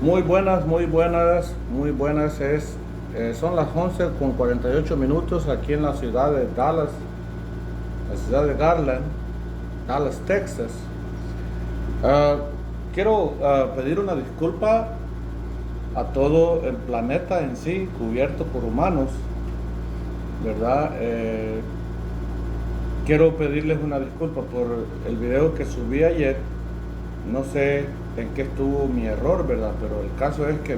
Muy buenas, muy buenas. Son las 11:48 aquí en la ciudad de Dallas, la ciudad de Garland, Dallas, Texas. Ah, quiero pedir una disculpa a todo el planeta en sí, cubierto por humanos, ¿verdad? Quiero pedirles una disculpa por el video que subí ayer. No sé en qué estuvo mi error, ¿verdad? Pero el caso es que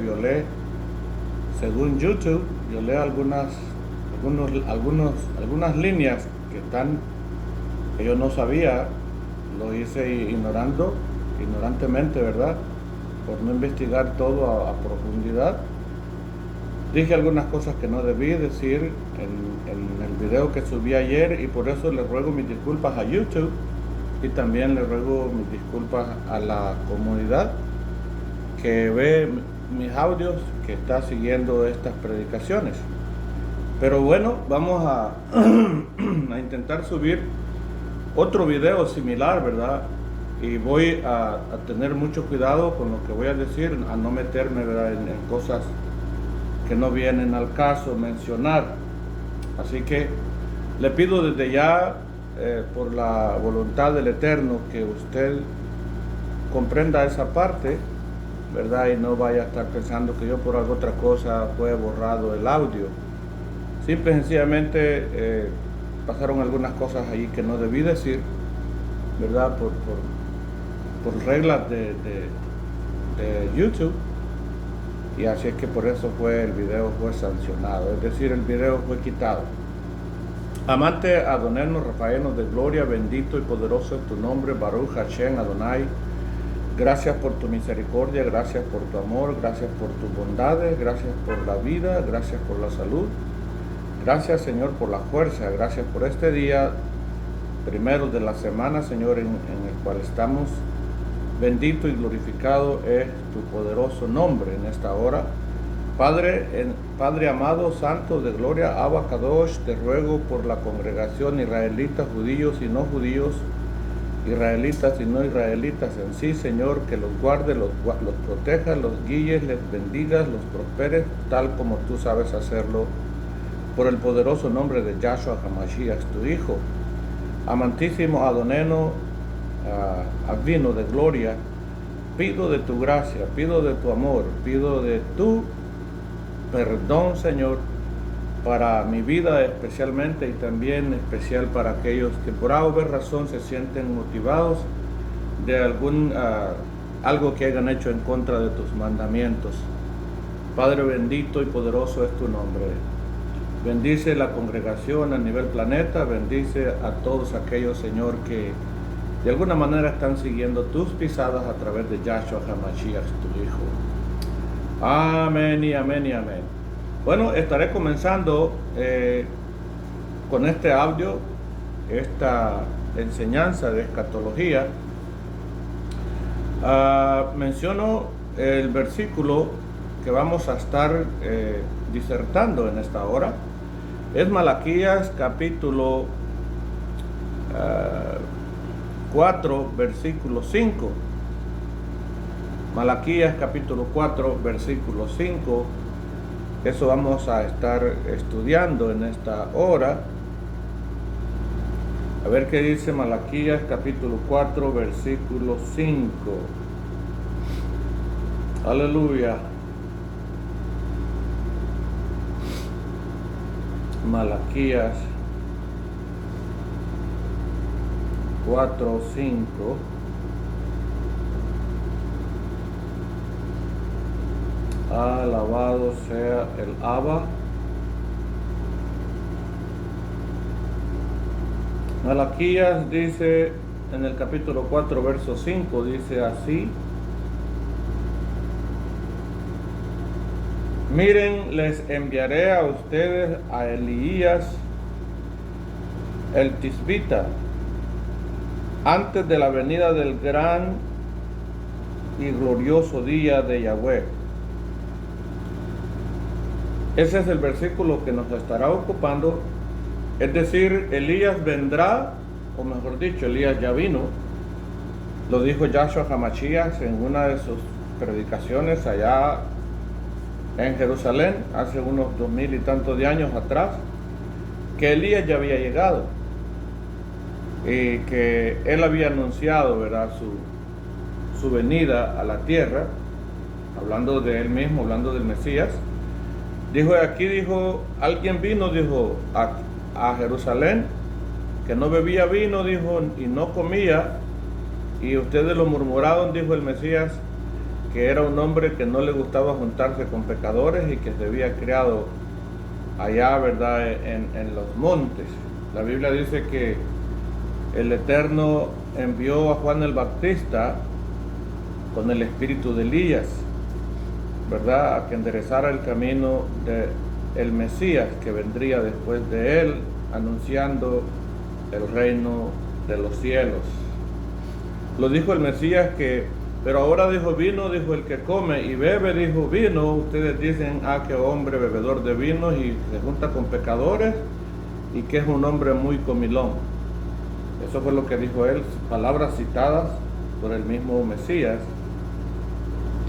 según YouTube, violé algunas líneas que yo no sabía. Lo hice ignorantemente, ¿verdad? Por no investigar todo a profundidad. Dije algunas cosas que no debí decir en el video que subí ayer, y por eso le ruego mis disculpas a YouTube, y también le ruego mis disculpas a la comunidad que ve mis audios, que está siguiendo estas predicaciones. Pero bueno, vamos a, a intentar subir otro video similar, ¿verdad? Y voy a tener mucho cuidado con lo que voy a decir, a no meterme, ¿verdad?, en cosas que no vienen al caso mencionar. Así que le pido desde ya, por la voluntad del Eterno, que usted comprenda esa parte, ¿verdad? Y no vaya a estar pensando que yo por alguna otra cosa fue borrado el audio. Simple y sencillamente pasaron algunas cosas ahí que no debí decir, ¿verdad? Por reglas de YouTube. Y así es que por eso el video fue sancionado, es decir, el video fue quitado. Amante Adoneno, Rafaelo de gloria, bendito y poderoso es tu nombre, Baruch Hashem Adonai. Gracias por tu misericordia, gracias por tu amor, gracias por tus bondades, gracias por la vida, gracias por la salud. Gracias, Señor, por la fuerza, gracias por este día primero de la semana, Señor, en el cual estamos. Bendito y glorificado es tu poderoso nombre en esta hora. Padre amado, santo de gloria, Abba Kadosh, te ruego por la congregación israelita, judíos y no judíos, israelitas y no israelitas en sí, Señor, que los guarde, los proteja, los guíes, les bendigas, los prosperes, tal como tú sabes hacerlo, por el poderoso nombre de Yahshua HaMashiach, tu Hijo. Amantísimo Adoneno, Avino de gloria, pido de tu gracia, pido de tu amor, pido de tu perdón, Señor, para mi vida especialmente, y también especial para aquellos que por alguna razón se sienten motivados de algo que hayan hecho en contra de tus mandamientos. Padre bendito y poderoso es tu nombre. Bendice la congregación a nivel planeta, bendice a todos aquellos, Señor, que de alguna manera están siguiendo tus pisadas a través de Yahshua HaMashiach, tu Hijo. Amén y amén y amén. Bueno, estaré comenzando con este audio, esta enseñanza de escatología. Menciono el versículo que vamos a estar disertando en esta hora. Es Malaquías capítulo 4, versículo 5. Malaquías capítulo 4, versículo 5. Eso vamos a estar estudiando en esta hora. A ver qué dice Malaquías capítulo 4, versículo 5. Aleluya. Malaquías 4, 5. Alabado sea el Abba. Malaquías dice en el capítulo 4, verso 5, dice así: miren, les enviaré a ustedes a Elías el Tisbita antes de la venida del gran y glorioso día de Yahweh. Ese es el versículo que nos estará ocupando. Es decir, Elías vendrá, o mejor dicho, Elías ya vino. Lo dijo Yahshua HaMashiach en una de sus predicaciones allá en Jerusalén, hace unos 2000 y tantos de años atrás, que Elías ya había llegado y que él había anunciado, ¿verdad?, su venida a la tierra, hablando de él mismo, hablando del Mesías. Dijo aquí, dijo, alguien vino, dijo, a Jerusalén, que no bebía vino, dijo, y no comía, y ustedes lo murmuraron, dijo el Mesías, que era un hombre que no le gustaba juntarse con pecadores y que se había criado allá, ¿verdad?, en los montes. La Biblia dice que el Eterno envió a Juan el Bautista con el espíritu de Elías, ¿verdad?, a que enderezara el camino del Mesías que vendría después de él, anunciando el reino de los cielos. Lo dijo el Mesías pero ahora, dijo, vino, dijo, el que come y bebe, dijo, vino. Ustedes dicen, qué hombre bebedor de vino y se junta con pecadores y que es un hombre muy comilón. Eso fue lo que dijo él, palabras citadas por el mismo Mesías,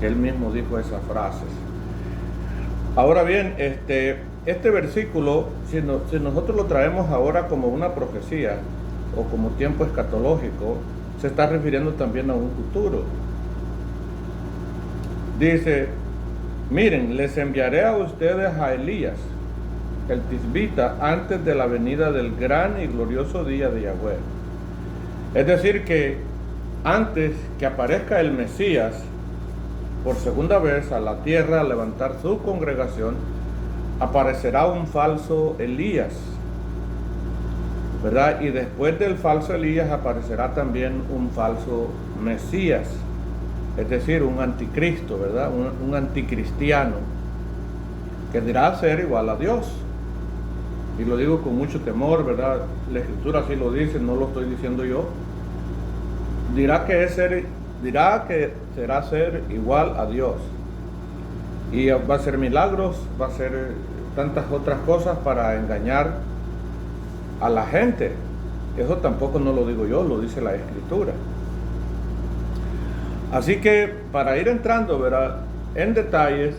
que él mismo dijo esas frases. Ahora bien, este versículo, si nosotros lo traemos ahora como una profecía o como tiempo escatológico, se está refiriendo también a un futuro. Dice, miren, les enviaré a ustedes a Elías, el tisbita, antes de la venida del gran y glorioso día de Yahweh. Es decir, que antes que aparezca el Mesías por segunda vez a la tierra a levantar su congregación, aparecerá un falso Elías, ¿verdad? Y después del falso Elías aparecerá también un falso Mesías, es decir, un anticristo, ¿verdad? Un anticristiano que dirá ser igual a Dios. Y lo digo con mucho temor, ¿verdad? La Escritura así lo dice, no lo estoy diciendo yo. Dirá que será ser igual a Dios. Y va a hacer milagros, va a hacer tantas otras cosas para engañar a la gente. Eso tampoco no lo digo yo, lo dice la Escritura. Así que para ir entrando, ¿verdad?, en detalles,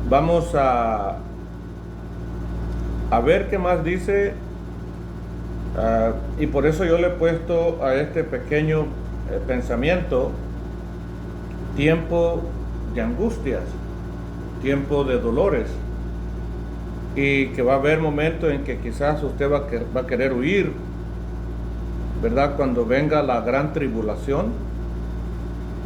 vamos a ver qué más dice, y por eso yo le he puesto a este pequeño pensamiento tiempo de angustias, tiempo de dolores, y que va a haber momentos en que quizás usted va a querer huir, ¿verdad?, cuando venga la gran tribulación,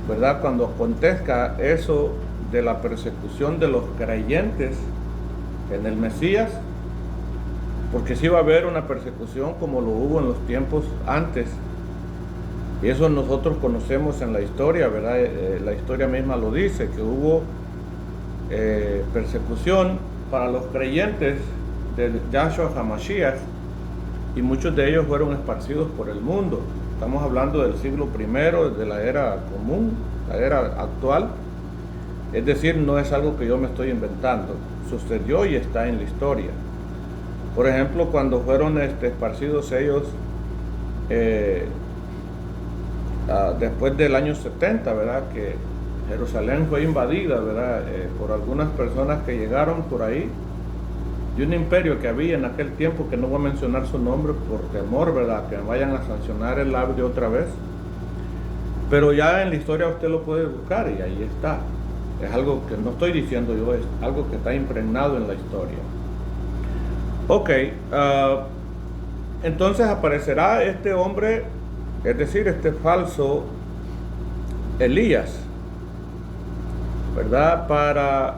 ¿verdad?, cuando acontezca eso de la persecución de los creyentes en el Mesías, porque sí va a haber una persecución como lo hubo en los tiempos antes, y eso nosotros conocemos en la historia, ¿verdad? La historia misma lo dice, que hubo persecución para los creyentes de Yahshua HaMashiach, y muchos de ellos fueron esparcidos por el mundo. Estamos hablando del siglo I, de la era común, la era actual. Es decir, no es algo que yo me estoy inventando, sucedió y está en la historia. Por ejemplo, cuando fueron esparcidos ellos después del año 70, ¿verdad?, que Jerusalén fue invadida, ¿verdad?, por algunas personas que llegaron por ahí de un imperio que había en aquel tiempo, que no voy a mencionar su nombre por temor, ¿verdad?, que me vayan a sancionar el audio otra vez. Pero ya en la historia usted lo puede buscar y ahí está. Es algo que no estoy diciendo yo, es algo que está impregnado en la historia. Ok, entonces aparecerá este hombre, es decir, este falso Elías, ¿verdad?, para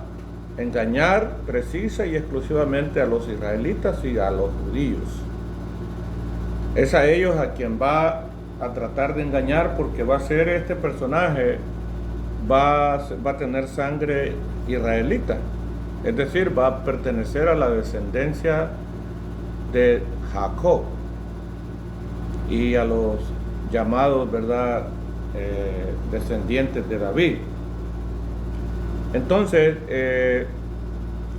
engañar precisa y exclusivamente a los israelitas y a los judíos. Es a ellos a quien va a tratar de engañar, porque va a ser este personaje, va a tener sangre israelita, es decir, va a pertenecer a la descendencia de Jacob y a los llamados, ¿verdad?, descendientes de David. Entonces,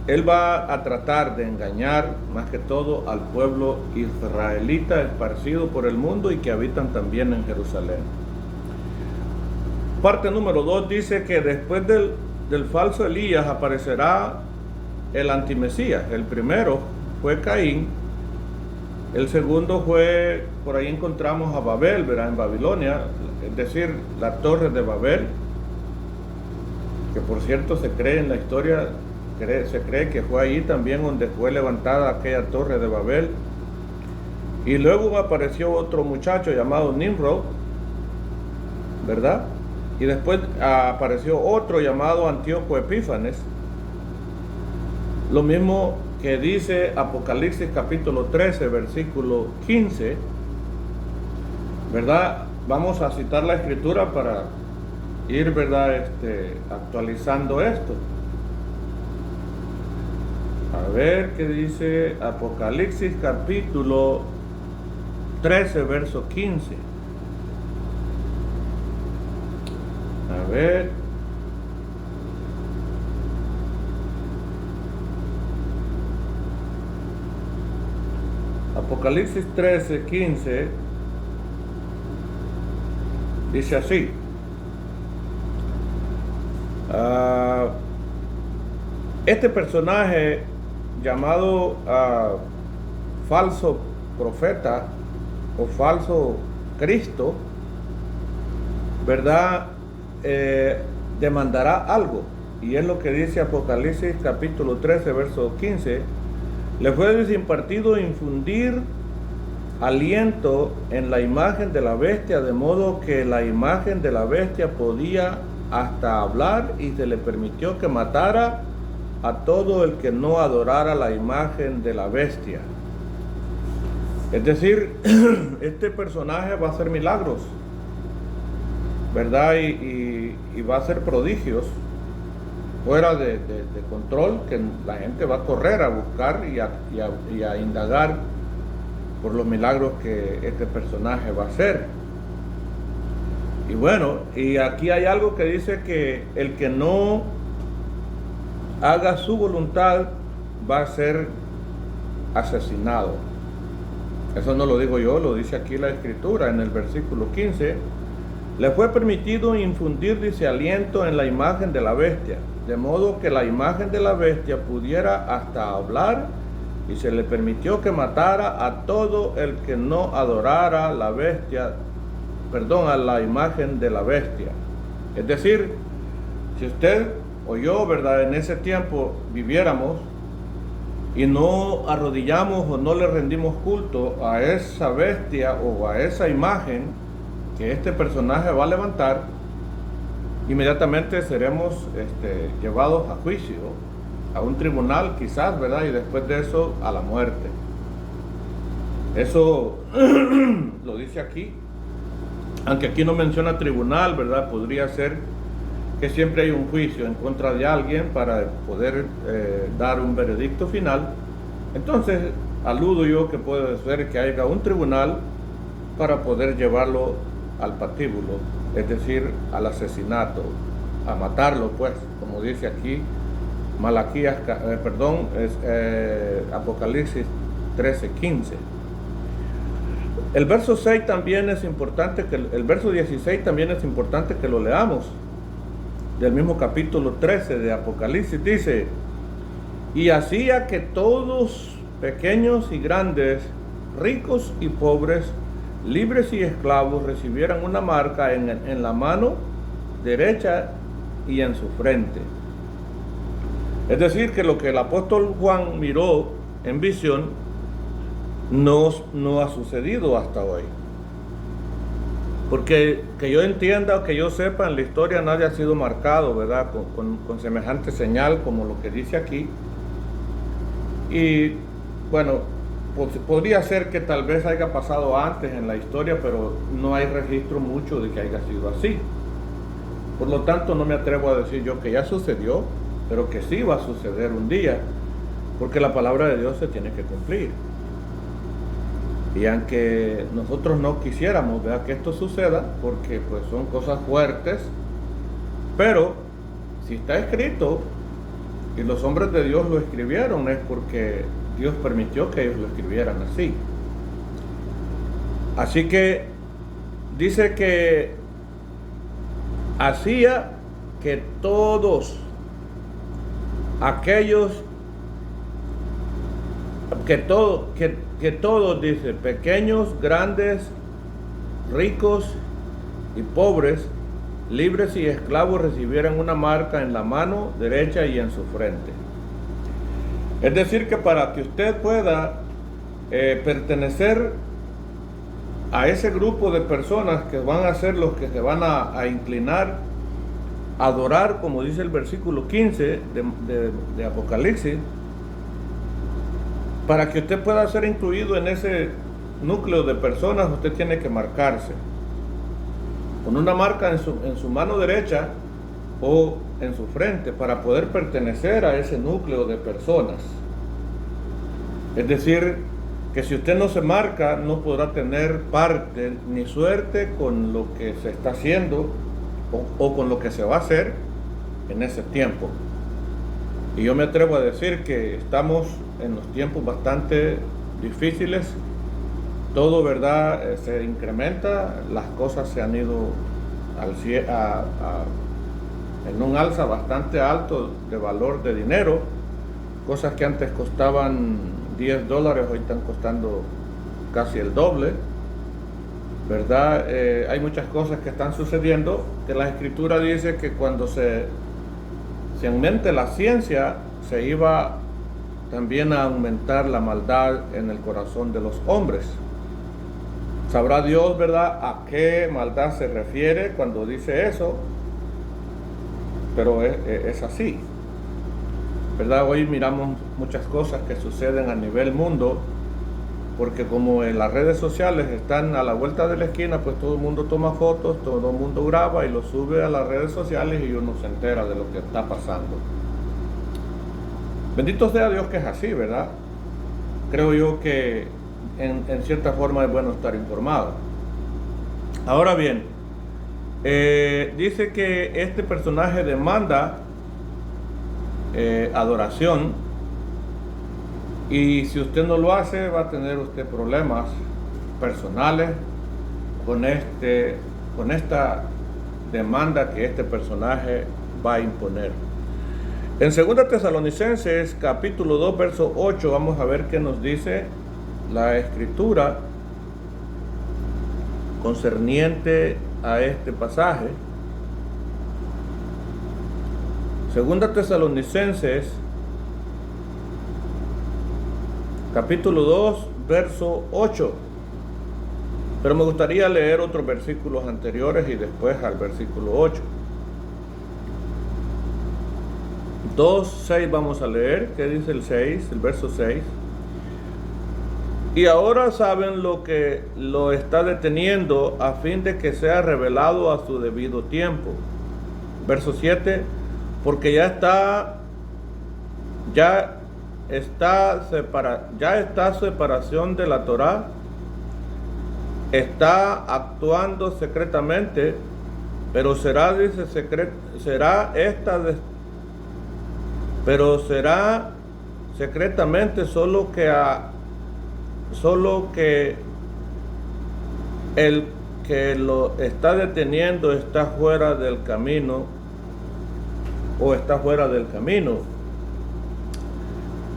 él va a tratar de engañar más que todo al pueblo israelita esparcido por el mundo y que habitan también en Jerusalén. Parte número 2 dice que después del falso Elías aparecerá el antimesías. El primero fue Caín, el segundo fue, por ahí encontramos a Babel, ¿verdad? En Babilonia, es decir, la torre de Babel, que por cierto se cree en la historia, se cree que fue ahí también donde fue levantada aquella torre de Babel. Y luego apareció otro muchacho llamado Nimrod, ¿verdad? Y después apareció otro llamado Antíoco Epífanes. Lo mismo que dice Apocalipsis capítulo 13, versículo 15, ¿verdad? Vamos a citar la escritura para ir, ¿verdad? Actualizando esto. A ver qué dice Apocalipsis capítulo 13, verso 15. A ver. Apocalipsis 13, 15 dice así. Este personaje llamado falso profeta o falso Cristo, ¿verdad? Demandará algo, y es lo que dice Apocalipsis capítulo 13, verso 15. Le fue impartido infundir aliento en la imagen de la bestia, de modo que la imagen de la bestia podía hasta hablar, y se le permitió que matara a todo el que no adorara la imagen de la bestia. Es decir, este personaje va a hacer milagros, ¿verdad? Y va a hacer prodigios fuera de control, que la gente va a correr a buscar y a indagar por los milagros que este personaje va a hacer. Y bueno, y aquí hay algo que dice que el que no haga su voluntad va a ser asesinado. Eso no lo digo yo, lo dice aquí la escritura en el versículo 15. Le fue permitido infundir, dice, aliento en la imagen de la bestia, de modo que la imagen de la bestia pudiera hasta hablar, y se le permitió que matara a todo el que no adorara la bestia, a la imagen de la bestia. Es decir, si usted o yo, ¿verdad?, en ese tiempo viviéramos y no arrodillamos o no le rendimos culto a esa bestia o a esa imagen que este personaje va a levantar, inmediatamente seremos llevados a juicio, a un tribunal quizás, ¿verdad? Y después de eso a la muerte. Eso lo dice aquí, aunque aquí no menciona tribunal, ¿verdad? Podría ser que siempre hay un juicio en contra de alguien para poder dar un veredicto final. Entonces aludo yo que puede ser que haya un tribunal para poder llevarlo al patíbulo, es decir, al asesinato, a matarlo, pues, como dice aquí Apocalipsis 13:15. El verso 6 también es importante, el verso 16 también es importante que lo leamos, del mismo capítulo 13 de Apocalipsis. Dice: y hacía que todos, pequeños y grandes, ricos y pobres, libres y esclavos, recibieran una marca en la mano derecha y en su frente. Es decir, que lo que el apóstol Juan miró en visión no ha sucedido hasta hoy. Porque que yo entienda o que yo sepa, en la historia nadie ha sido marcado, ¿verdad?, con semejante señal como lo que dice aquí. Y bueno, podría ser que tal vez haya pasado antes en la historia, pero no hay registro mucho de que haya sido así. Por lo tanto, no me atrevo a decir yo que ya sucedió, pero que sí va a suceder un día, porque la palabra de Dios se tiene que cumplir. Y aunque nosotros no quisiéramos, ¿verdad?, que esto suceda, porque pues son cosas fuertes, pero si está escrito y los hombres de Dios lo escribieron, es porque Dios permitió que ellos lo escribieran así. Así que dice que hacía que todos aquellos, que todos, dice, pequeños, grandes, ricos y pobres, libres y esclavos, recibieran una marca en la mano derecha y en su frente. Es decir, que para que usted pueda pertenecer a ese grupo de personas que van a ser los que se van a inclinar, a adorar, como dice el versículo 15 de Apocalipsis, para que usted pueda ser incluido en ese núcleo de personas, usted tiene que marcarse con una marca en su mano derecha o en su frente para poder pertenecer a ese núcleo de personas. Es decir, que si usted no se marca, no podrá tener parte ni suerte con lo que se está haciendo o con lo que se va a hacer en ese tiempo. Y yo me atrevo a decir que estamos en los tiempos bastante difíciles. Todo, ¿verdad?, se incrementa, las cosas se han ido en un alza bastante alto de valor de dinero. Cosas que antes costaban $10, hoy están costando casi el doble, ¿verdad? Hay muchas cosas que están sucediendo, que la Escritura dice que cuando se aumente la ciencia, se iba también a aumentar la maldad en el corazón de los hombres. Sabrá Dios, ¿verdad?, a qué maldad se refiere cuando dice eso, pero es así, ¿verdad? Hoy miramos muchas cosas que suceden a nivel mundo, porque como en las redes sociales están a la vuelta de la esquina, pues todo el mundo toma fotos, todo el mundo graba y lo sube a las redes sociales y uno se entera de lo que está pasando. Bendito sea Dios que es así, ¿verdad? Creo yo que en cierta forma es bueno estar informado. Ahora bien, dice que este personaje demanda adoración, y si usted no lo hace, va a tener usted problemas personales con esta demanda que este personaje va a imponer. En 2 Tesalonicenses capítulo 2 verso 8 vamos a ver qué nos dice la Escritura concerniente a este pasaje. 2 Tesalonicenses capítulo 2 verso 8, pero me gustaría leer otros versículos anteriores y después al versículo 8. 2:6 vamos a leer. ¿Qué dice el 6? El verso 6. Y ahora saben lo que lo está deteniendo, a fin de que sea revelado a su debido tiempo. Verso 7. Porque ya está separación de la Torá, está actuando secretamente, pero será, dice, será secretamente, solo que el que lo está deteniendo está fuera del camino, o está fuera del camino.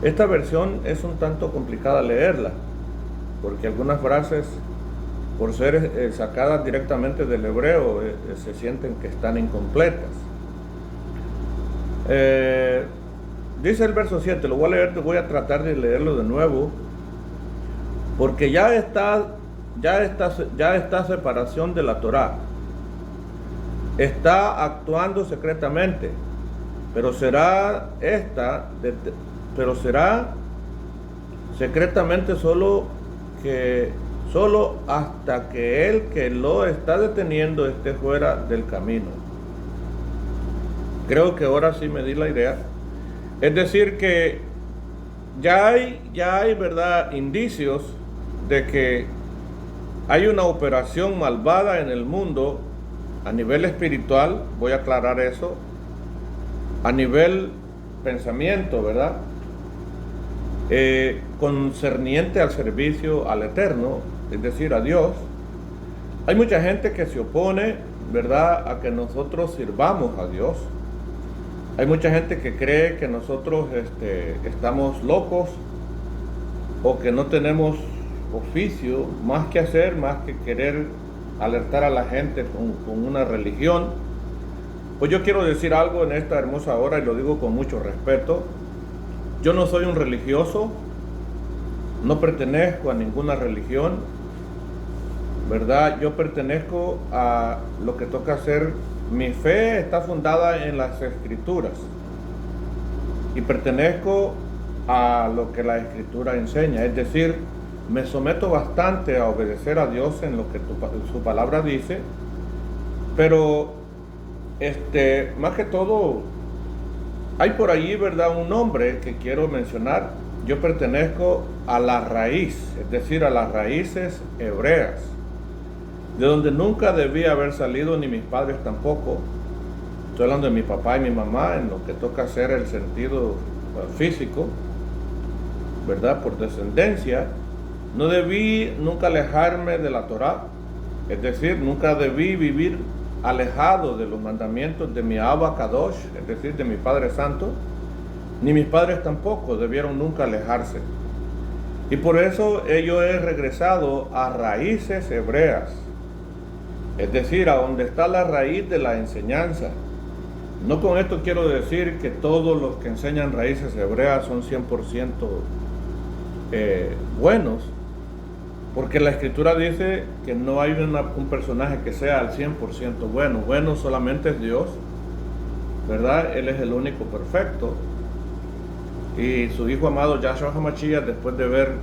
Esta versión es un tanto complicada leerla, porque algunas frases, por ser sacadas directamente del hebreo, se sienten que están incompletas. Dice el verso 7, lo voy a leer, voy a tratar de leerlo de nuevo, porque ya está separación de la Torá, está actuando secretamente, pero será secretamente solo hasta que el que lo está deteniendo esté fuera del camino. Creo que ahora sí me di la idea. Es decir, que ya hay, ¿verdad?, indicios de que hay una operación malvada en el mundo a nivel espiritual. Voy a aclarar eso. A nivel pensamiento, ¿verdad?, concerniente al servicio al Eterno, es decir, a Dios. Hay mucha gente que se opone ¿verdad?, a que nosotros sirvamos a Dios. Hay mucha gente que cree que nosotros estamos locos o que no tenemos oficio más que hacer, más que querer alertar a la gente con una religión. Pues yo quiero decir algo en esta hermosa hora y lo digo con mucho respeto. Yo no soy un religioso, no pertenezco a ninguna religión, ¿verdad? Yo pertenezco a lo que toca hacer. Mi fe está fundada en las Escrituras y pertenezco a lo que la Escritura enseña, es decir, me someto bastante a obedecer a Dios en lo que su palabra dice, pero más que todo hay por allí, ¿verdad?, un nombre que quiero mencionar. Yo pertenezco a la raíz, es decir, a las raíces hebreas, de donde nunca debía haber salido, ni mis padres tampoco. Estoy hablando de mi papá y mi mamá en lo que toca hacer el sentido físico, ¿verdad?, por descendencia. No debí nunca alejarme de la Torá, es decir, nunca debí vivir alejado de los mandamientos de mi Abba Kadosh, es decir, de mi Padre Santo, ni mis padres tampoco debieron nunca alejarse. Y por eso yo he regresado a raíces hebreas, es decir, a donde está la raíz de la enseñanza. No con esto quiero decir que todos los que enseñan raíces hebreas son 100% buenos, porque la Escritura dice que no hay un personaje que sea al 100% bueno. Bueno solamente es Dios, ¿verdad? Él es el único perfecto. Y su Hijo amado Yahshua HaMashiach, después de haber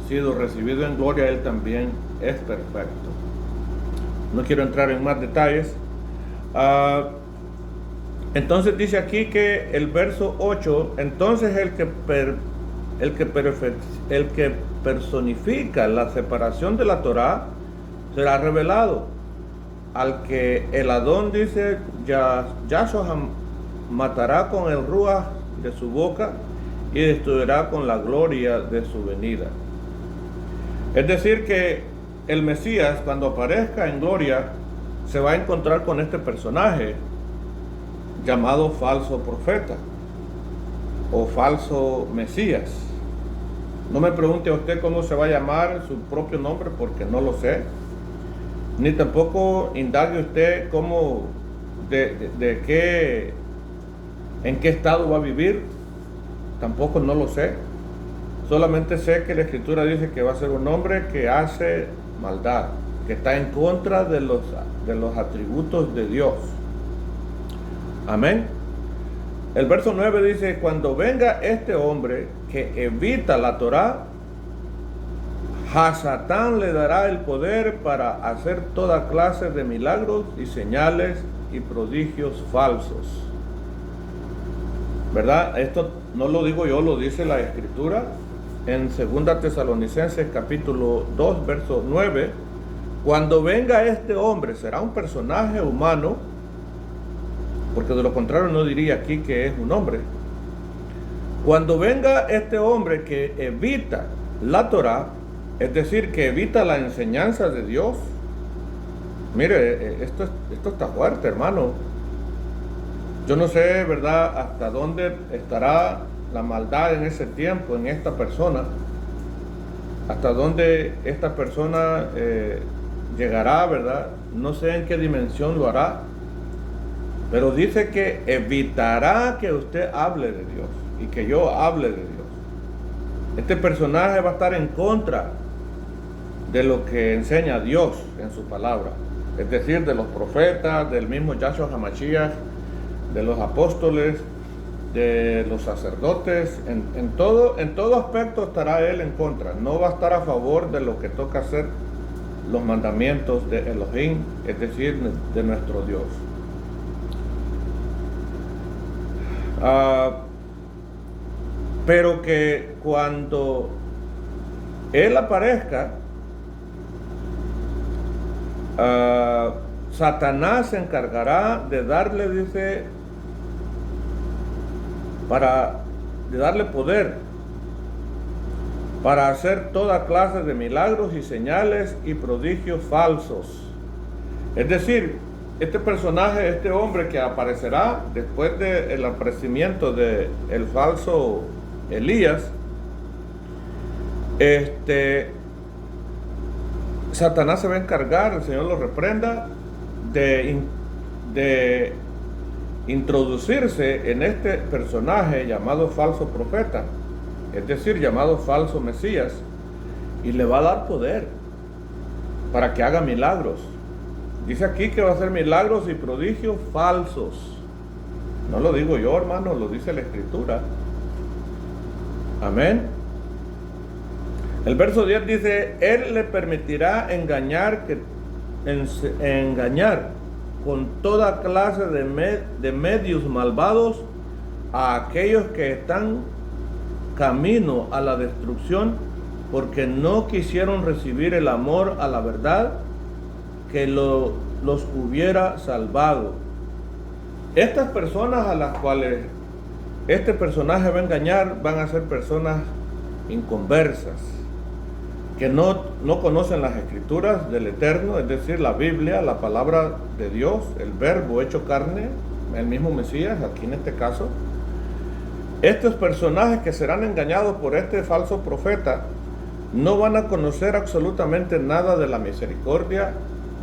sido recibido en gloria, Él también es perfecto. No quiero entrar en más detalles. Entonces dice aquí que el verso 8, entonces el que personifica la separación de la Torá será revelado, al que el Adón, dice, Yahshua matará con el ruaj de su boca y destruirá con la gloria de su venida. Es decir, que el Mesías, cuando aparezca en gloria, se va a encontrar con este personaje llamado falso profeta o falso Mesías. No me pregunte a usted cómo se va a llamar su propio nombre, porque no lo sé. Ni tampoco indague usted cómo, en qué estado va a vivir. Tampoco no lo sé. Solamente sé que la Escritura dice que va a ser un hombre que hace maldad, que está en contra de los atributos de Dios. Amén. El verso 9 dice, cuando venga este hombre que evita la Torá, a Satán le dará el poder para hacer toda clase de milagros y señales y prodigios falsos. ¿Verdad? Esto no lo digo yo, lo dice la Escritura en 2 Tesalonicenses capítulo 2, verso 9. Cuando venga este hombre, será un personaje humano, porque de lo contrario no diría aquí que es un hombre. Cuando venga este hombre que evita la Torá, es decir, que evita la enseñanza de Dios. Mire, esto está fuerte, hermano. Yo no sé, ¿verdad?, hasta dónde estará la maldad en ese tiempo, en esta persona. Hasta dónde esta persona llegará, ¿verdad? No sé en qué dimensión lo hará. Pero dice que evitará que usted hable de Dios y que yo hable de Dios. Este personaje va a estar en contra de lo que enseña Dios en su palabra. Es decir, de los profetas, del mismo Yahshua HaMashiach, de los apóstoles, de los sacerdotes. En todo aspecto estará él en contra. No va a estar a favor de lo que toca hacer los mandamientos de Elohim, es decir, de nuestro Dios. Pero que cuando él aparezca, Satanás se encargará de darle, dice, de darle poder para hacer toda clase de milagros y señales y prodigios falsos. Es decir, este personaje, este hombre que aparecerá después del aparecimiento del falso Elías, Satanás se va a encargar, el Señor lo reprenda, de introducirse en este personaje llamado falso profeta, es decir, llamado falso Mesías, y le va a dar poder para que haga milagros. Dice aquí que va a hacer milagros y prodigios falsos. No lo digo yo, hermano, lo dice la Escritura. Amén. El verso 10 dice: Él le permitirá engañar con toda clase de medios malvados a aquellos que están camino a la destrucción, porque no quisieron recibir el amor a la verdad que los hubiera salvado. Estas personas a las cuales este personaje va a engañar van a ser personas inconversas, que no conocen las escrituras del Eterno, es decir, la Biblia, la palabra de Dios, el verbo hecho carne, el mismo Mesías, aquí en este caso. Estos personajes que serán engañados por este falso profeta no van a conocer absolutamente nada de la misericordia,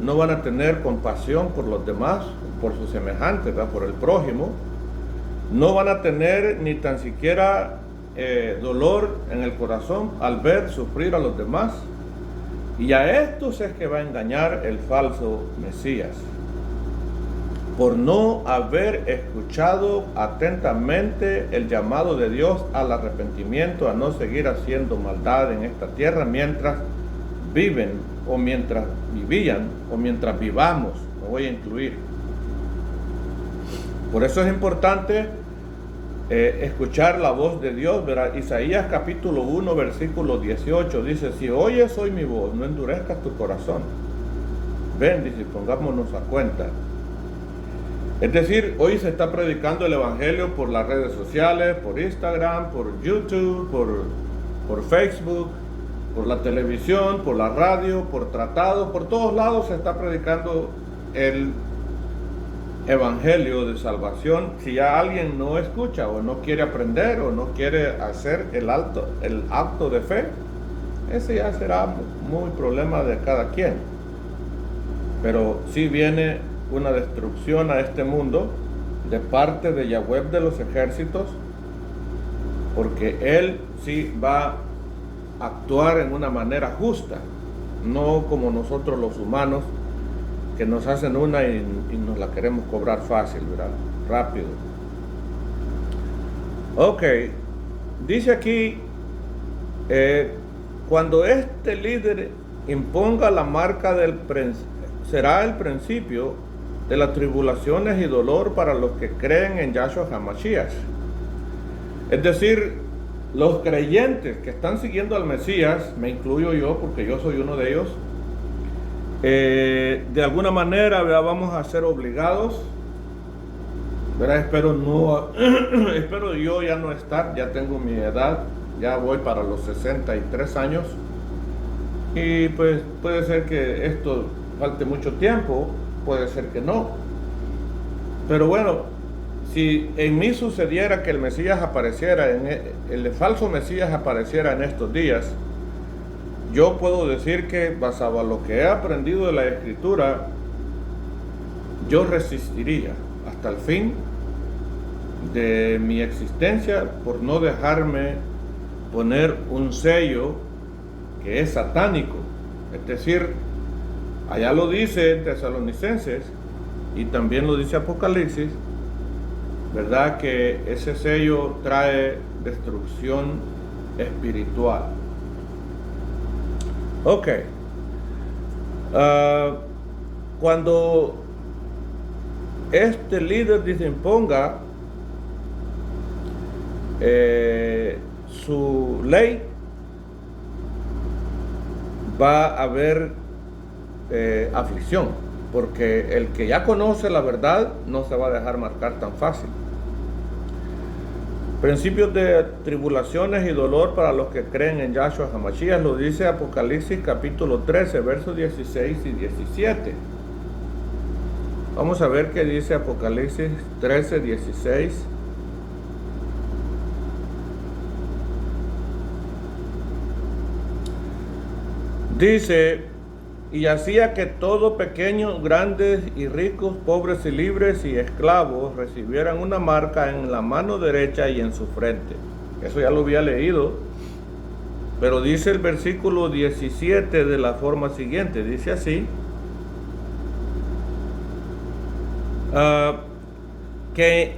no van a tener compasión por los demás, por sus semejantes, ¿verdad? Por el prójimo, no van a tener ni tan siquiera dolor en el corazón al ver sufrir a los demás. Y a estos es que va a engañar el falso Mesías, por no haber escuchado atentamente el llamado de Dios al arrepentimiento, a no seguir haciendo maldad en esta tierra mientras viven, o mientras vivían, o mientras vivamos. Me voy a incluir. Por eso es importante escuchar la voz de Dios, ¿verdad? Isaías capítulo 1 versículo 18 dice: si oyes hoy mi voz, no endurezcas tu corazón. Ven, dice, pongámonos a cuenta. Es decir, hoy se está predicando el evangelio por las redes sociales, por Instagram, por YouTube, por Facebook, por la televisión, por la radio, por tratados, por todos lados se está predicando el evangelio de salvación. Si ya alguien no escucha o no quiere aprender o no quiere hacer el acto de fe, ese ya será muy problema de cada quien. Pero sí viene una destrucción a este mundo de parte de Yahweh de los ejércitos, porque Él sí va a actuar en una manera justa, no como nosotros los humanos, que nos hacen una y nos la queremos cobrar fácil, ¿verdad? Rápido. Ok, dice aquí, cuando este líder imponga la marca será el principio de las tribulaciones y dolor para los que creen en Yahshua HaMashiach. Es decir, los creyentes que están siguiendo al Mesías, me incluyo yo porque yo soy uno de ellos, de alguna manera, ¿verdad?, vamos a ser obligados, ¿verdad? Espero yo ya no estar, ya tengo mi edad, ya voy para los 63 años y pues puede ser que esto falte mucho tiempo, puede ser que no, pero bueno, si en mí sucediera que el Mesías apareciera, el falso Mesías apareciera en estos días, yo puedo decir que basado a lo que he aprendido de la Escritura, yo resistiría hasta el fin de mi existencia por no dejarme poner un sello que es satánico. Es decir, allá lo dice Tesalonicenses y también lo dice Apocalipsis, ¿verdad?, que ese sello trae destrucción espiritual. Ok. Cuando este líder imponga su ley, va a haber aflicción, porque el que ya conoce la verdad no se va a dejar marcar tan fácil. Principios de tribulaciones y dolor para los que creen en Yahshua HaMashiach, lo dice Apocalipsis capítulo 13, versos 16 y 17. Vamos a ver qué dice Apocalipsis 13:16. Dice: y hacía que todo, pequeños, grandes y ricos, pobres y libres y esclavos, recibieran una marca en la mano derecha y en su frente. Eso ya lo había leído, pero dice el versículo 17 de la forma siguiente, dice así: que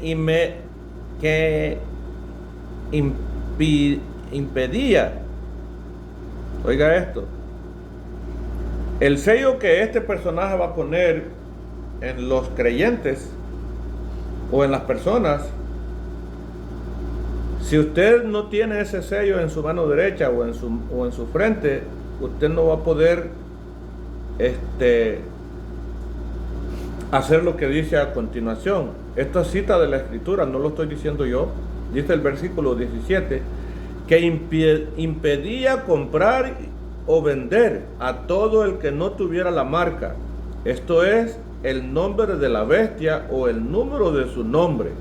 impedía, oiga esto, el sello que este personaje va a poner en los creyentes o en las personas. Si usted no tiene ese sello en su mano derecha o en su frente, usted no va a poder hacer lo que dice a continuación. Esta cita de la Escritura, no lo estoy diciendo yo, dice el versículo 17, que impedía comprar o vender a todo el que no tuviera la marca, esto es, el nombre de la bestia o el número de su nombre.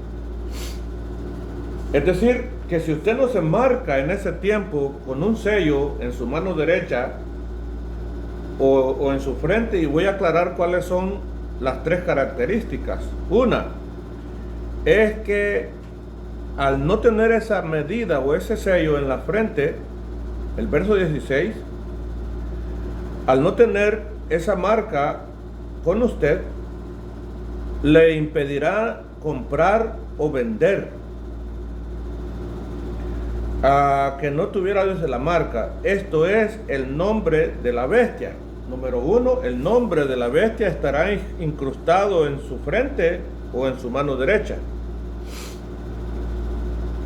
Es decir, que si usted no se marca en ese tiempo con un sello en su mano derecha o en su frente, y voy a aclarar cuáles son las tres características. Una es que al no tener esa medida o ese sello en la frente, el verso 16, al no tener esa marca con usted, le impedirá comprar o vender. A que no tuviera desde la marca, esto es el nombre de la bestia. Número uno, el nombre de la bestia estará incrustado en su frente o en su mano derecha.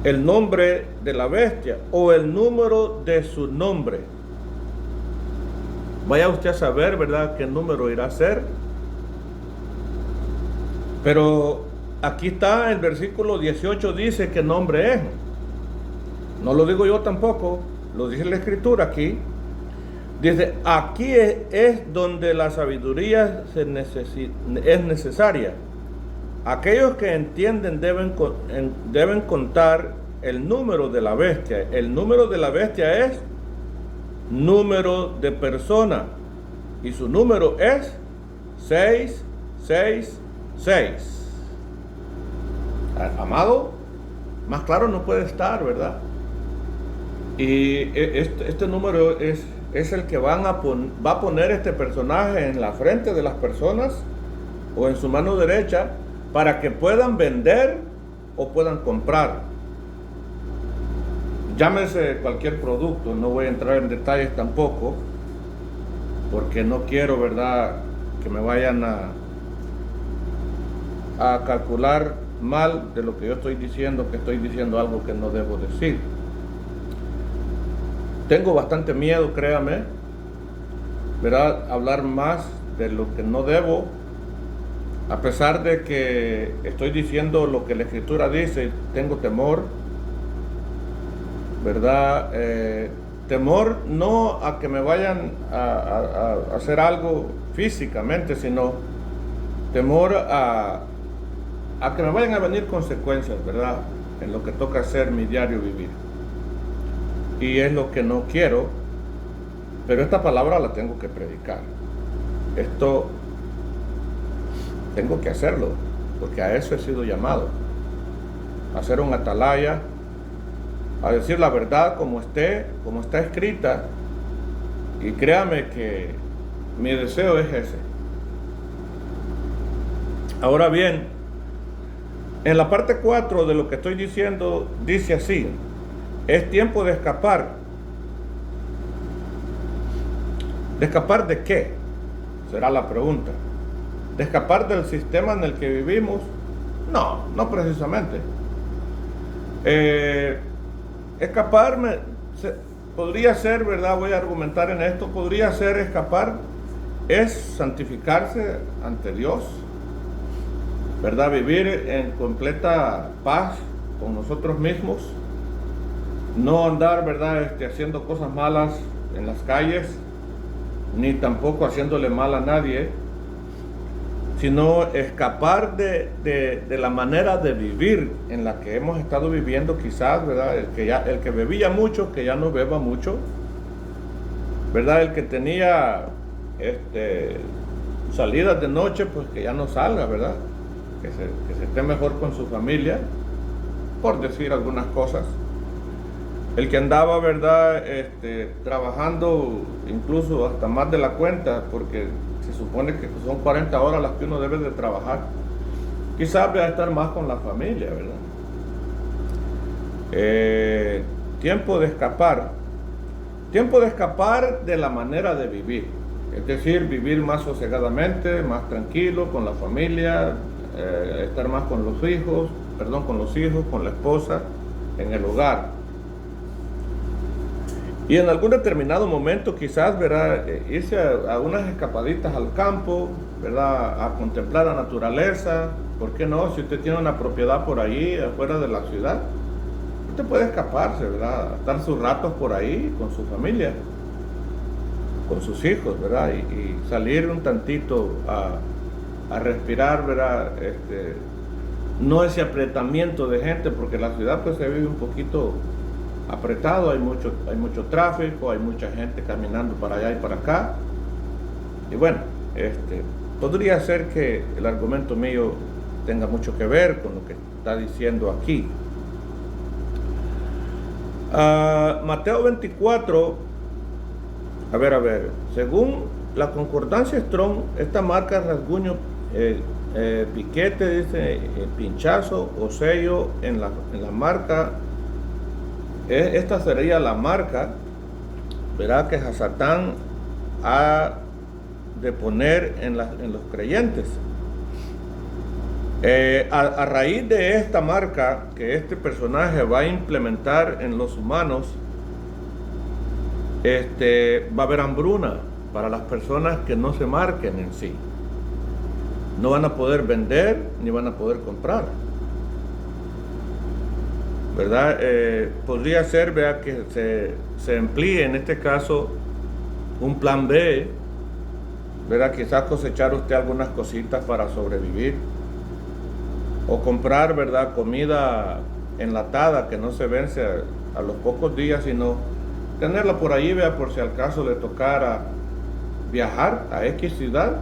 El nombre de la bestia o el número de su nombre. Vaya usted a saber, ¿verdad?, qué número irá a ser. Pero aquí está, el versículo 18 dice qué nombre es. No lo digo yo tampoco, lo dice la Escritura aquí. Dice, aquí es donde la sabiduría es necesaria. Aquellos que entienden deben contar el número de la bestia. El número de la bestia es número de persona, y su número es 666. Amado, más claro no puede estar, ¿verdad? Y este número es el que va a poner este personaje en la frente de las personas o en su mano derecha para que puedan vender o puedan comprar. Llámese cualquier producto, no voy a entrar en detalles tampoco, porque no quiero, ¿verdad?, que me vayan a calcular mal de lo que yo estoy diciendo, que estoy diciendo algo que no debo decir. Tengo bastante miedo, créame, ¿verdad?, hablar más de lo que no debo, a pesar de que estoy diciendo lo que la Escritura dice. Tengo temor, ¿verdad? Temor no a que me vayan a hacer algo físicamente, sino temor a que me vayan a venir consecuencias, ¿verdad?, en lo que toca hacer mi diario vivir. Y es lo que no quiero, pero esta palabra la tengo que predicar. Esto tengo que hacerlo, porque a eso he sido llamado, a ser un atalaya, a decir la verdad como está escrita, y créame que mi deseo es ese. Ahora bien, en la parte 4 de lo que estoy diciendo, dice así: es tiempo de escapar. ¿De escapar de qué? Será la pregunta. ¿De escapar del sistema en el que vivimos? No precisamente. Escapar podría ser, ¿verdad?, voy a argumentar en esto, podría ser escapar, es santificarse ante Dios, ¿verdad?, vivir en completa paz con nosotros mismos, no andar, ¿verdad?, haciendo cosas malas en las calles, ni tampoco haciéndole mal a nadie, sino escapar de la manera de vivir en la que hemos estado viviendo quizás, ¿verdad? El que bebía mucho, que ya no beba mucho, ¿verdad? El que tenía salidas de noche, pues que ya no salga, ¿verdad? Que se esté mejor con su familia, por decir algunas cosas. El que andaba, ¿verdad? Trabajando incluso hasta más de la cuenta, porque se supone que son 40 horas las que uno debe de trabajar. Quizás va a estar más con la familia, ¿verdad? Tiempo de escapar. Tiempo de escapar de la manera de vivir. Es decir, vivir más sosegadamente, más tranquilo, con la familia, estar más con los hijos, con la esposa, en el hogar. Y en algún determinado momento quizás, ¿verdad? Irse a unas escapaditas al campo, ¿verdad? A contemplar la naturaleza. ¿Por qué no? Si usted tiene una propiedad por ahí, afuera de la ciudad, usted puede escaparse, ¿verdad? Estar sus ratos por ahí con su familia, con sus hijos, ¿verdad? Y salir un tantito a respirar, ¿verdad? No ese apretamiento de gente, porque la ciudad pues se vive un poquito apretado, hay mucho tráfico, hay mucha gente caminando para allá y para acá. Y bueno, podría ser que el argumento mío tenga mucho que ver con lo que está diciendo aquí. Mateo 24, a ver, según la concordancia Strong, esta marca rasguño, piquete, dice pinchazo o sello en la marca. Esta sería la marca, ¿verdad?, que Satán ha de poner en los creyentes. A raíz de esta marca que este personaje va a implementar en los humanos, va a haber hambruna para las personas que no se marquen en sí. No van a poder vender ni van a poder comprar, ¿verdad? Podría ser, ¿verdad?, que se emplee en este caso un plan B, ¿verdad? Quizás cosechar usted algunas cositas para sobrevivir, o comprar, ¿verdad?, comida enlatada que no se vence a los pocos días, sino tenerla por ahí, ¿verdad?, por si al caso le tocara viajar a X ciudad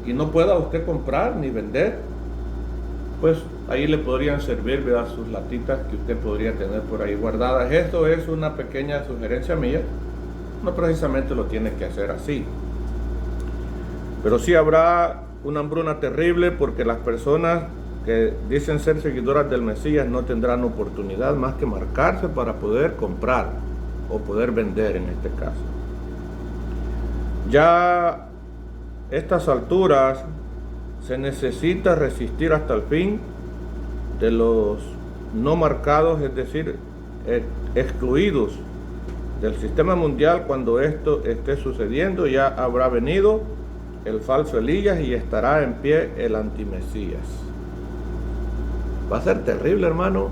y no pueda usted comprar ni vender, pues ahí le podrían servir, ¿verdad?, sus latitas que usted podría tener por ahí guardadas. Esto es una pequeña sugerencia mía, no precisamente lo tiene que hacer así, pero sí habrá una hambruna terrible, porque las personas que dicen ser seguidoras del Mesías no tendrán oportunidad más que marcarse para poder comprar o poder vender en este caso. Ya a estas alturas se necesita resistir hasta el fin de los no marcados, es decir, excluidos del sistema mundial. Cuando esto esté sucediendo, ya habrá venido el falso Elías y estará en pie el antimesías. Va a ser terrible, hermano.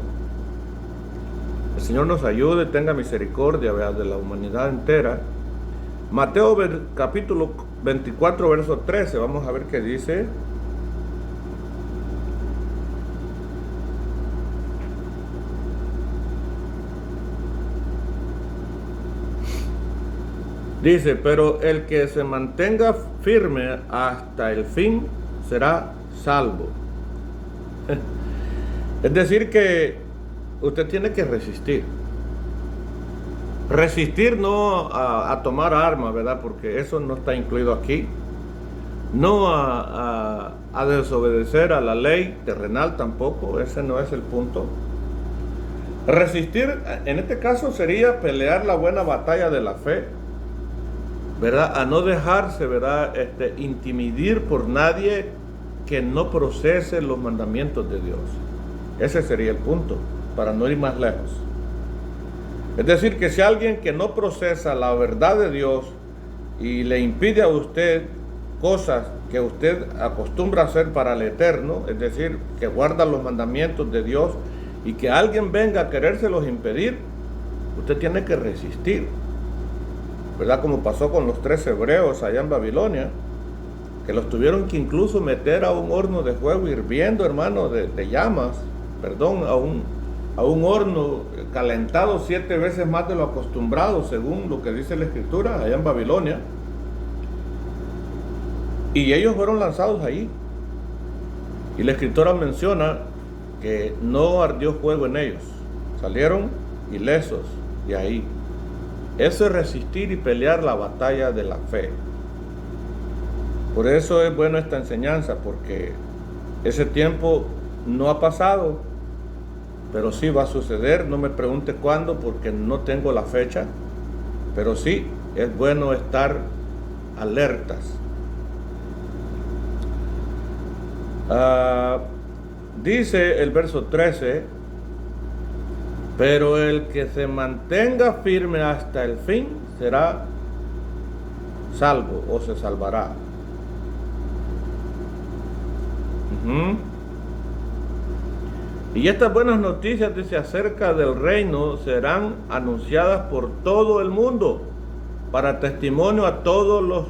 El Señor nos ayude, tenga misericordia, ¿verdad?, de la humanidad entera. Mateo capítulo 24, verso 13, vamos a ver qué dice. Dice, pero el que se mantenga firme hasta el fin será salvo. Es decir, que usted tiene que resistir. Resistir no a tomar armas, ¿verdad?, porque eso no está incluido aquí. No a desobedecer a la ley terrenal tampoco, ese no es el punto. Resistir, en este caso, sería pelear la buena batalla de la fe, ¿verdad?, a no dejarse, ¿verdad?, intimidar por nadie que no procese los mandamientos de Dios. Ese sería el punto, para no ir más lejos. Es decir, que si alguien que no procesa la verdad de Dios y le impide a usted cosas que usted acostumbra a hacer para el eterno, es decir, que guarda los mandamientos de Dios, y que alguien venga a querérselos impedir, usted tiene que resistir, ¿verdad? Como pasó con los 3 hebreos allá en Babilonia, que los tuvieron que incluso meter a un horno de fuego hirviendo, hermano, de llamas, perdón, a un horno calentado 7 veces más de lo acostumbrado, según lo que dice la Escritura, allá en Babilonia. Y ellos fueron lanzados allí. Y la Escritura menciona que no ardió fuego en ellos. Salieron ilesos de ahí. Eso es resistir y pelear la batalla de la fe. Por eso es buena esta enseñanza, porque ese tiempo no ha pasado, pero sí va a suceder. No me pregunte cuándo, porque no tengo la fecha, pero sí es bueno estar alertas. Dice el verso 13: pero el que se mantenga firme hasta el fin será salvo o se salvará. Y estas buenas noticias, dice, acerca del reino serán anunciadas por todo el mundo para testimonio a todos los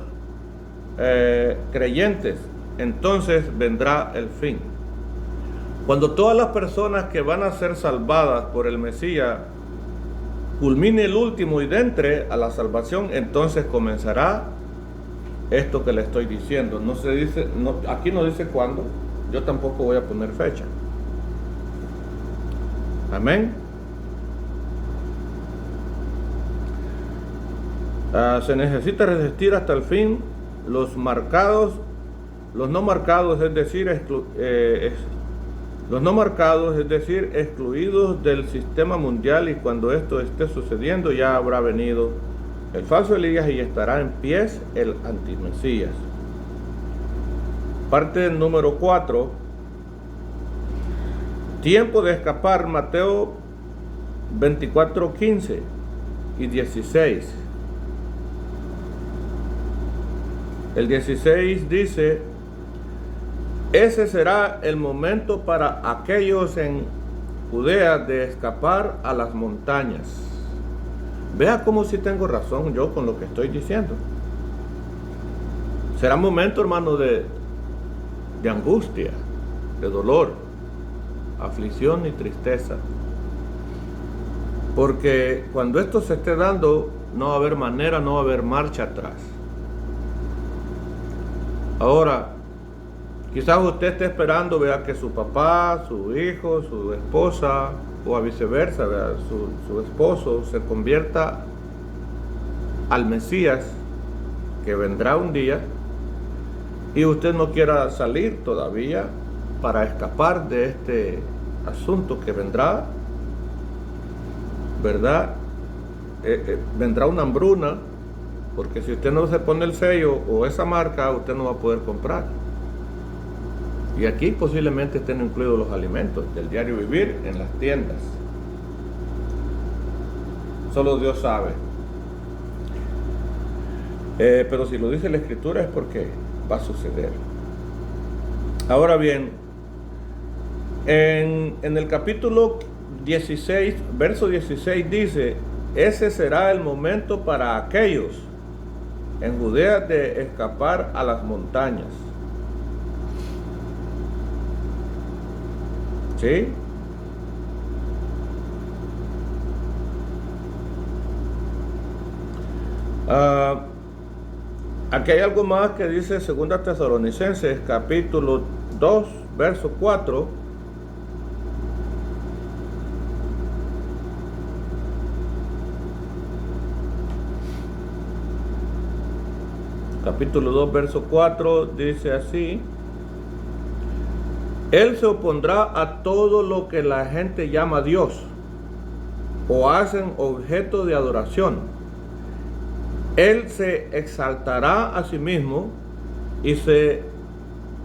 creyentes. Entonces vendrá el fin. Cuando todas las personas que van a ser salvadas por el Mesías culmine el último y entre a la salvación, entonces comenzará esto que le estoy diciendo. No se dice, aquí no dice cuándo. Yo tampoco voy a poner fecha. Amén. Se necesita resistir hasta el fin. Los marcados, los no marcados, es decir, los no marcados, es decir, excluidos del sistema mundial, y cuando esto esté sucediendo ya habrá venido el falso Elías y estará en pies el antimesías. Parte número 4. Tiempo de escapar, Mateo 24, 15 y 16. El 16 dice: ese será el momento para aquellos en Judea de escapar a las montañas. Vea cómo si tengo razón yo con lo que estoy diciendo. Será momento, hermano, de angustia, de dolor, aflicción y tristeza. Porque cuando esto se esté dando, no va a haber manera, no va a haber marcha atrás. Ahora, quizás usted esté esperando, vea, que su papá, su hijo, su esposa, o a viceversa, vea, su esposo se convierta al Mesías, que vendrá un día, y usted no quiera salir todavía para escapar de este asunto que vendrá, ¿verdad? Vendrá una hambruna, porque si usted no se pone el sello o esa marca, usted no va a poder comprar. Y aquí posiblemente estén incluidos los alimentos del diario vivir en las tiendas. Solo Dios sabe. Pero si lo dice la Escritura es porque va a suceder. Ahora bien, en el capítulo 16, verso 16 dice: ese será el momento para aquellos en Judea de escapar a las montañas. ¿Sí? Aquí hay algo más que dice 2 Tesalonicenses, capítulo 2, verso 4. Capítulo 2, verso 4 dice así: Él se opondrá a todo lo que la gente llama Dios o hacen objeto de adoración. Él se exaltará a sí mismo y se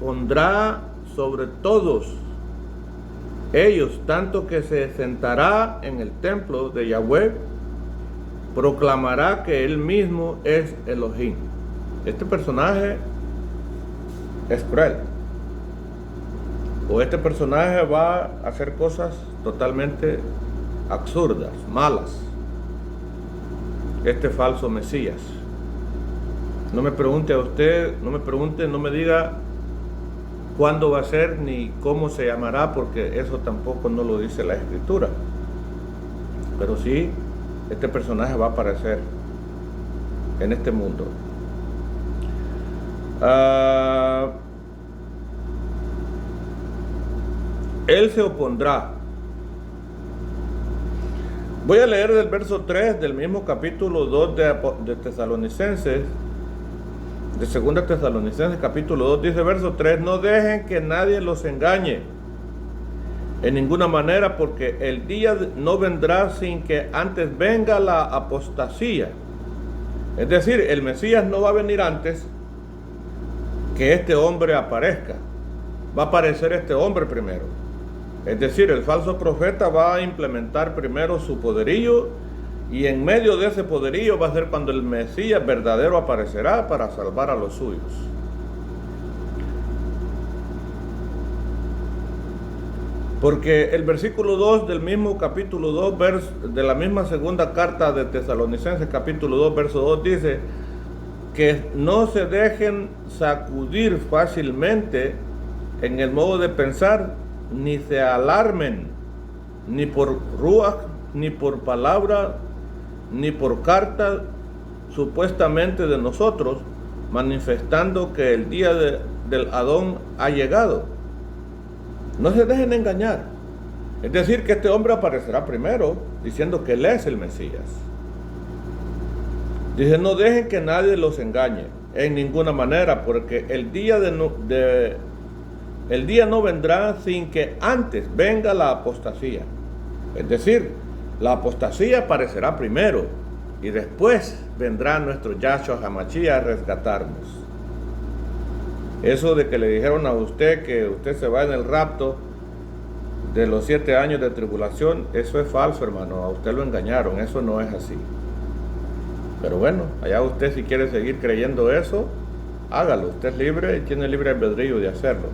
pondrá sobre todos ellos, tanto que se sentará en el templo de Yahweh, proclamará que él mismo es Elohim. Este personaje es cruel. O este personaje va a hacer cosas totalmente absurdas, malas. Este falso Mesías. No me pregunte a usted, no me diga cuándo va a ser ni cómo se llamará, porque eso tampoco no lo dice la Escritura. Pero sí, este personaje va a aparecer en este mundo. Él se opondrá. Voy a leer del verso 3 del mismo capítulo 2 de Tesalonicenses, de 2 Tesalonicenses capítulo 2, dice verso 3, no dejen que nadie los engañe en ninguna manera, porque el día no vendrá sin que antes venga la apostasía. Es decir, el Mesías no va a venir antes que este hombre aparezca. Va a aparecer este hombre primero. Es decir, el falso profeta va a implementar primero su poderío, y en medio de ese poderío va a ser cuando el Mesías verdadero aparecerá para salvar a los suyos. Porque el versículo 2 del mismo capítulo 2, de la misma segunda carta de Tesalonicenses, capítulo 2, verso 2, dice que no se dejen sacudir fácilmente en el modo de pensar, ni se alarmen, ni por ruach, ni por palabra, ni por carta supuestamente de nosotros, manifestando que el día del Adón ha llegado. No se dejen engañar. Es decir, que este hombre aparecerá primero, diciendo que él es el Mesías. Dice, no dejen que nadie los engañe en ninguna manera, porque el día no vendrá sin que antes venga la apostasía. Es decir, la apostasía aparecerá primero y después vendrá nuestro Yahshua HaMashiach a rescatarnos. Eso de que le dijeron a usted que usted se va en el rapto de los 7 años de tribulación, eso es falso, hermano. A usted lo engañaron, eso no es así. Pero bueno, allá usted si quiere seguir creyendo eso, hágalo. Usted es libre y tiene libre albedrío de hacerlo.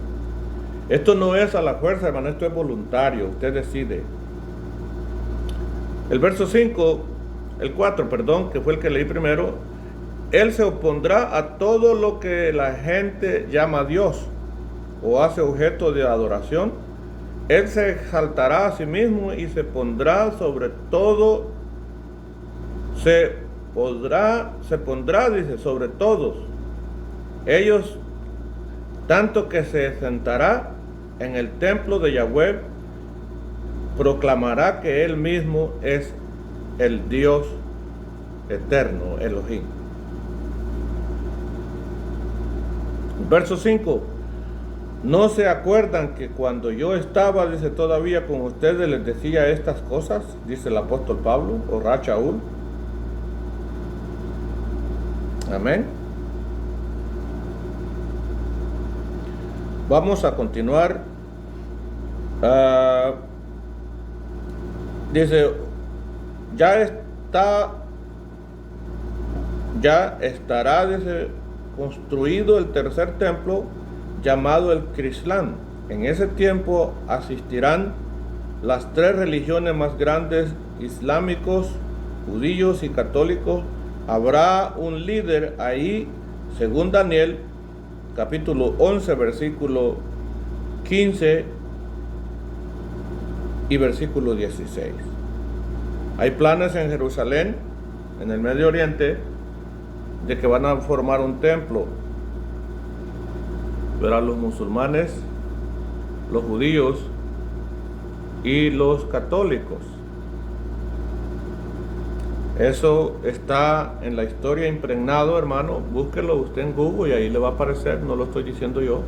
Esto no es a la fuerza, hermano, esto es voluntario, usted decide. El verso 4, que fue el que leí primero, él se opondrá a todo lo que la gente llama a Dios o hace objeto de adoración. Él se exaltará a sí mismo y se pondrá sobre todo, se pondrá, dice, sobre todos ellos, tanto que se sentará en el templo de Yahweh, proclamará que él mismo es el Dios eterno, Elohim. Verso 5. ¿No se acuerdan que cuando yo estaba, dice, todavía con ustedes les decía estas cosas? Dice el apóstol Pablo, o Rachaúl. Amén. Vamos a continuar. Dice, ya estará, dice, construido el tercer templo, llamado el Crislán. En ese tiempo asistirán las 3 religiones más grandes, islámicos, judíos y católicos. Habrá un líder ahí, según Daniel, capítulo 11, versículo 15 y versículo 16. Hay planes en Jerusalén, en el Medio Oriente, de que van a formar un templo. Pero a los musulmanes, los judíos y los católicos. Eso está en la historia impregnado, hermano. Búsquelo usted en Google y ahí le va a aparecer, no lo estoy diciendo yo.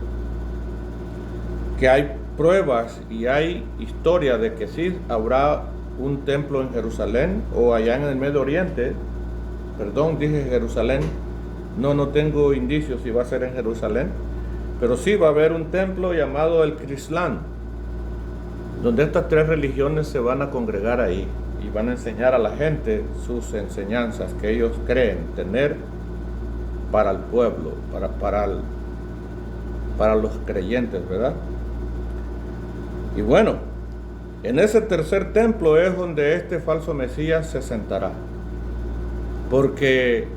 Que hay pruebas y hay historia de que sí habrá un templo en Jerusalén o allá en el Medio Oriente. Perdón, dije Jerusalén. No tengo indicios si va a ser en Jerusalén. Pero sí va a haber un templo llamado el Crislán, donde estas 3 religiones se van a congregar ahí y van a enseñar a la gente sus enseñanzas que ellos creen tener para el pueblo, para los creyentes, ¿verdad? Y bueno, en ese tercer templo es donde este falso Mesías se sentará, porque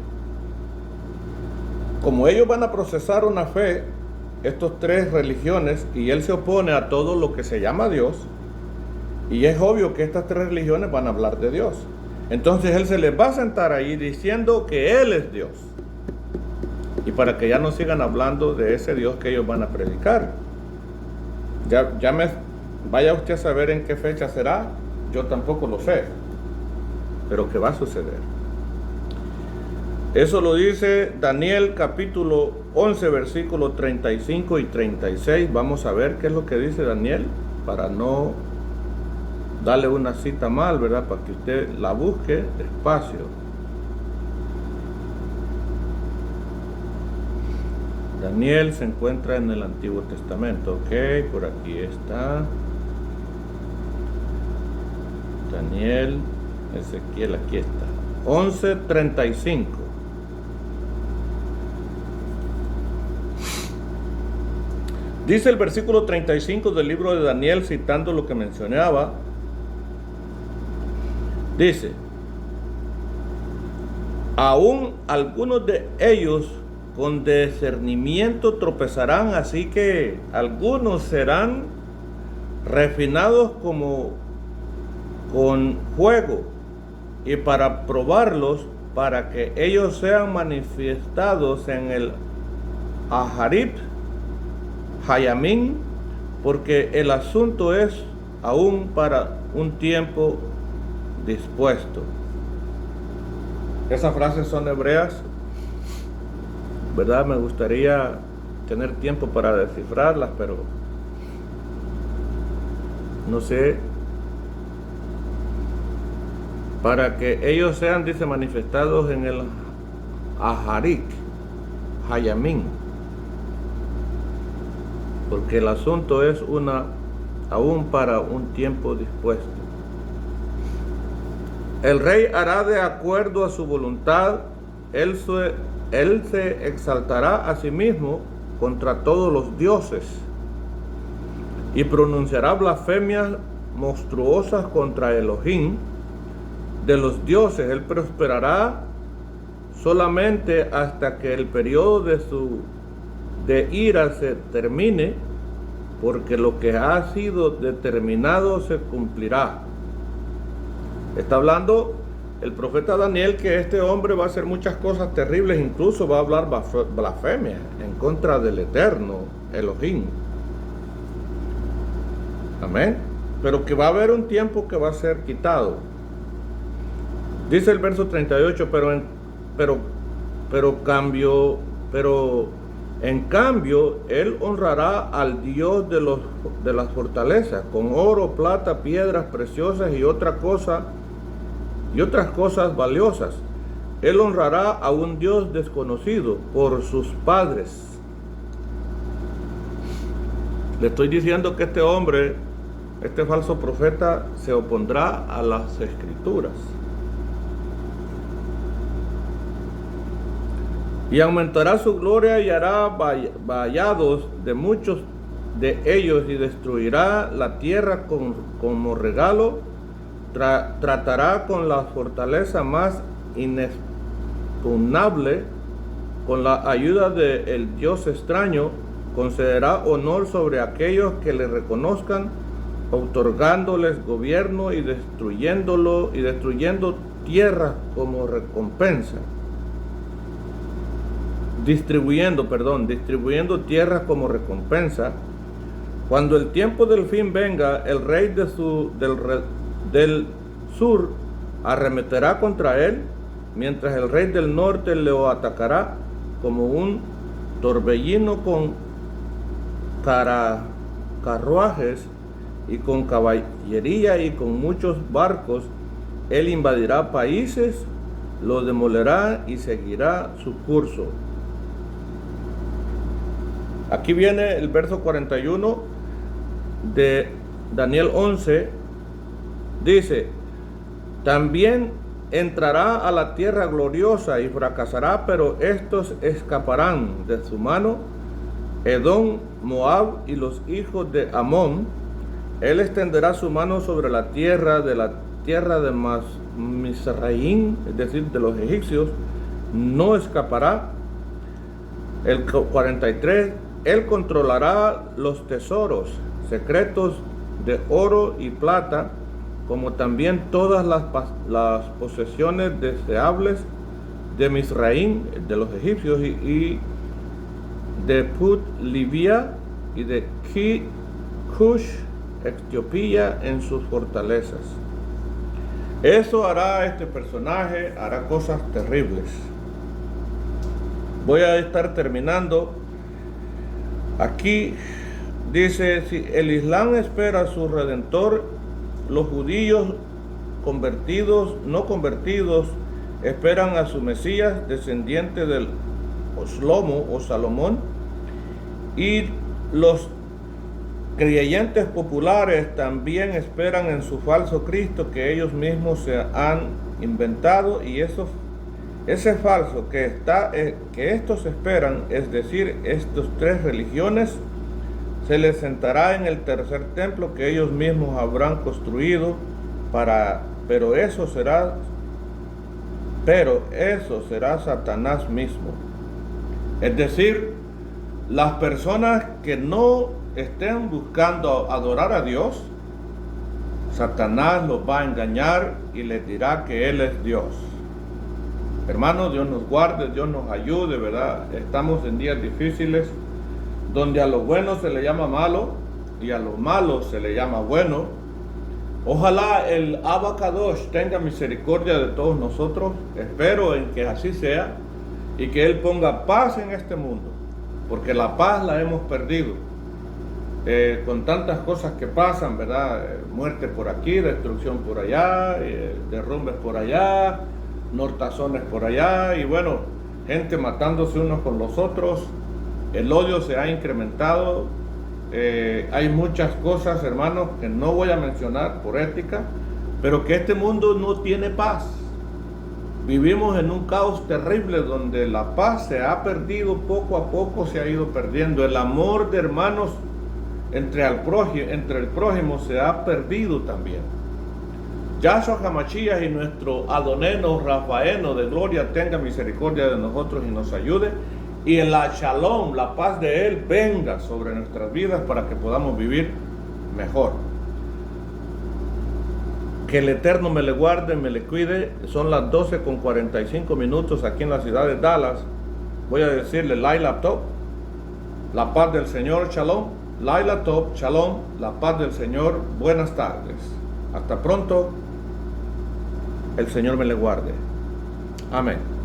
como ellos van a procesar una fe, estos tres religiones, y él se opone a todo lo que se llama Dios, y es obvio que estas tres religiones van a hablar de Dios. Entonces él se les va a sentar ahí diciendo que él es Dios, y para que ya no sigan hablando de ese Dios que ellos van a predicar. Vaya usted a saber en qué fecha será, yo tampoco lo sé, pero que va a suceder. Eso lo dice Daniel capítulo 11, versículos 35 y 36. Vamos a ver qué es lo que dice Daniel, para no darle una cita mal, ¿verdad? Para que usted la busque despacio. Daniel se encuentra en el Antiguo Testamento. Ok, por aquí está. Daniel, Ezequiel, aquí está. 11:35. Dice el versículo 35 del libro de Daniel, citando lo que mencionaba. Dice: aún algunos de ellos con discernimiento tropezarán, así que algunos serán refinados como con fuego, y para probarlos, para que ellos sean manifestados en el Aharib Hayamín, porque el asunto es aún para un tiempo dispuesto. Esas frases son hebreas, ¿verdad? Me gustaría tener tiempo para descifrarlas, pero no sé. Para que ellos sean, dice, manifestados en el Aharik Hayamín, porque el asunto es aún para un tiempo dispuesto. El rey hará de acuerdo a su voluntad, él se exaltará a sí mismo contra todos los dioses y pronunciará blasfemias monstruosas contra Elohim de los dioses. Él prosperará solamente hasta que el periodo de ira se termine, porque lo que ha sido determinado se cumplirá. Está hablando el profeta Daniel que este hombre va a hacer muchas cosas terribles, incluso va a hablar blasfemia en contra del eterno Elohim. Amén. Pero que va a haber un tiempo que va a ser quitado. Dice el verso 38, en cambio, él honrará al Dios de las fortalezas, con oro, plata, piedras preciosas y otras cosas valiosas. Él honrará a un Dios desconocido por sus padres. Le estoy diciendo que este hombre, este falso profeta, se opondrá a las escrituras. Y aumentará su gloria y hará vallados de muchos de ellos y destruirá la tierra como regalo. Tratará con la fortaleza más inexpugnable, con la ayuda del Dios extraño, concederá honor sobre aquellos que le reconozcan, otorgándoles gobierno y destruyendo tierras como recompensa. Distribuyendo tierras como recompensa. Cuando el tiempo del fin venga, el rey del sur arremeterá contra él, mientras el rey del norte lo atacará como un torbellino con carruajes y con caballería y con muchos barcos. Él invadirá países, los demolerá y seguirá su curso. Aquí viene el verso 41 de Daniel 11. Dice: también entrará a la tierra gloriosa y fracasará, pero estos escaparán de su mano: Edom, Moab y los hijos de Amón. Él extenderá su mano sobre la tierra de Misraim, es decir, de los egipcios, no escapará. El 43, Él controlará los tesoros secretos de oro y plata, como también todas las posesiones deseables de Misraim, de los egipcios, y de Put, Libia, y de Cush, Etiopía, en sus fortalezas. Eso hará este personaje, hará cosas terribles. Voy a estar terminando. Aquí dice, si el Islam espera a su Redentor, los judíos convertidos, no convertidos, esperan a su Mesías, descendiente del Shlomo o Salomón, y los creyentes populares también esperan en su falso Cristo que ellos mismos se han inventado, y ese falso que estos esperan, es decir, estas tres religiones, se les sentará en el tercer templo que ellos mismos habrán construido, pero eso será Satanás mismo. Es decir, las personas que no estén buscando adorar a Dios, Satanás los va a engañar y les dirá que Él es Dios. Hermanos, Dios nos guarde, Dios nos ayude, ¿verdad? Estamos en días difíciles donde a lo bueno se le llama malo y a lo malo se le llama bueno. Ojalá el Abacadosh tenga misericordia de todos nosotros. Espero en que así sea y que Él ponga paz en este mundo, porque la paz la hemos perdido con tantas cosas que pasan, ¿verdad? Muerte por aquí, destrucción por allá, derrumbes por allá, nortazones por allá, y bueno, gente matándose unos con los otros. El odio se ha incrementado. Hay muchas cosas, hermanos, que no voy a mencionar por ética, pero que este mundo no tiene paz. Vivimos en un caos terrible donde la paz se ha perdido, poco a poco se ha ido perdiendo. El amor de hermanos entre el prójimo se ha perdido también. Yahshua HaMashiach y nuestro Adoneno Rafaeno de gloria tenga misericordia de nosotros y nos ayude, y el Shalom, la paz de Él, venga sobre nuestras vidas para que podamos vivir mejor. Que el Eterno me le guarde, me le cuide. Son las 12:45 aquí en la ciudad de Dallas. Voy a decirle Laila Tov, la paz del Señor, Shalom. Laila Tov, Shalom, la paz del Señor, buenas tardes. Hasta pronto, el Señor me le guarde. Amén.